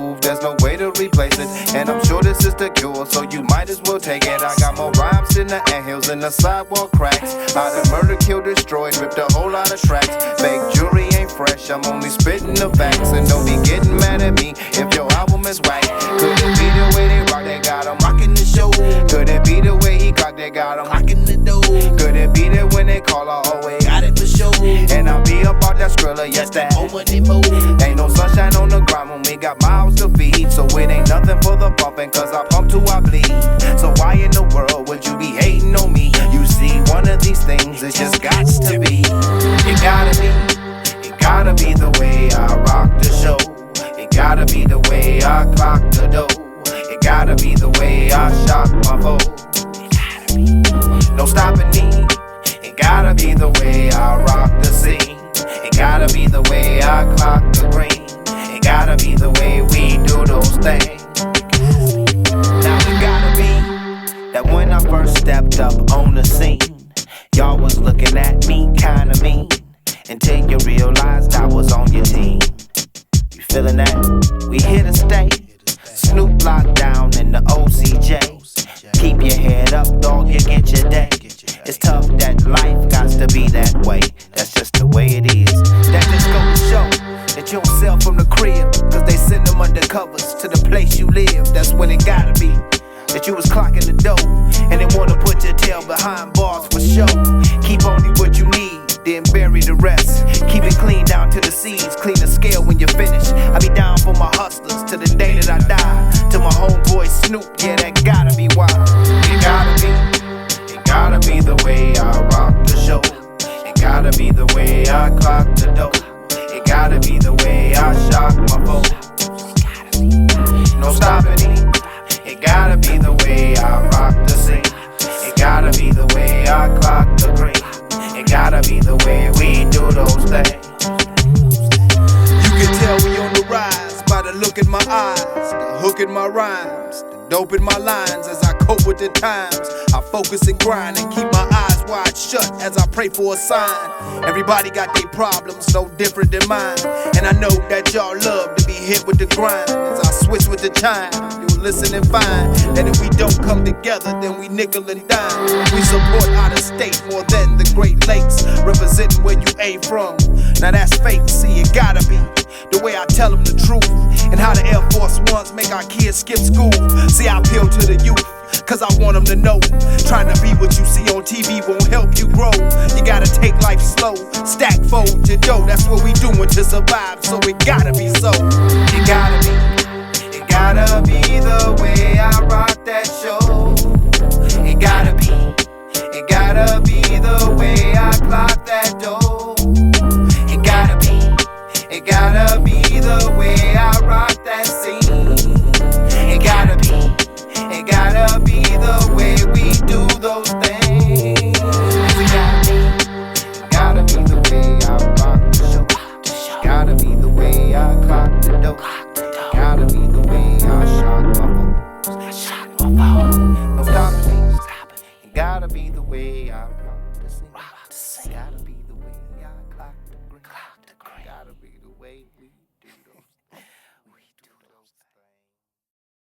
move, there's no way to replace it. And I'm sure this is the cure, so you might as well take it. I got more rhymes in the anthills and the sidewalk cracks. I done murder, kill, destroyed, ripped a whole lot of tracks. Fake jewelry ain't fresh, I'm only spitting the facts. And don't be getting mad at me if your album is whack. Could it be the way they rock, they got him rocking the show? Could it be the way he cock, they got him rocking the dough? Could it be that when they call, I always got it for show? And I be about that Skrilla, yes, that money move. Ain't no sunshine on the ground when we got mouths to feed. So it ain't nothing for the pumping, cause I pump till I bleed. So why in the world would you be hating on me? You see, one of these things, it just got to be. It gotta be the way I rock the show. It gotta be the way I clock the dough. It gotta be the way I shock my foe. No stopping me. It gotta be the way I rock the scene. It gotta be the way I clock the green. It gotta be the way we do those things. Now it gotta be that when I first stepped up on the scene, y'all was looking at me kinda mean, until you realized I was on your team. You feeling that? We here to stay. Snoop locked down in the OCJ. Keep your head up, dog, you get your day. It's tough that life got to be that way. That's just the way it is. That just go to show that you don't sell from the crib, cause they send them undercovers to the place you live. That's when it gotta be that you was clocking the dough, and they wanna put your tail behind bars for show. Keep only what you need, then bury the rest. Keep it clean down to the seeds, clean the scale when you're finished. I be down for my hustlers to the day that I die. To my homeboy Snoop, yeah, that gotta be why. It gotta be the way I rock the show. It gotta be the way I clock the dough. It gotta be the way I shock my foe. No stopping me. It gotta be the way I rock the scene. It gotta be the way I clock the green. It gotta be the way we do those things. You can tell we on the rise by the look in my eyes, the hook in my rhymes, the dope in my lines. As I cope with the times, I focus and grind and keep my eyes wide shut as I pray for a sign. Everybody got their problems, no different than mine, and I know that y'all love to be hit with the grind. As I switch with the chime, you'll listen and find that if we don't come together, then we nickel and dime. We support out of state more than the Great Lakes, representing where you ain't from. Now that's fake, see it gotta be the way I tell them the truth, and how the Air Force Ones make our kids skip school. See, I appeal to the youth, cause I want them to know, trying to be what you see on TV won't help you grow. You gotta take life slow, stack, fold your dough. That's what we doing to survive, so it gotta be so. It gotta be the way I rock that show. It gotta be the way I clock that dough. It gotta be the way I rock that scene. It gotta be the way we do those things. It gotta be the way I rock the show. It gotta be the way I clock the dough. It gotta be the way I shock my foes. No stopping me. It gotta be the way I rock the scene. It gotta be the way I clock the green. Gotta be the way we do those.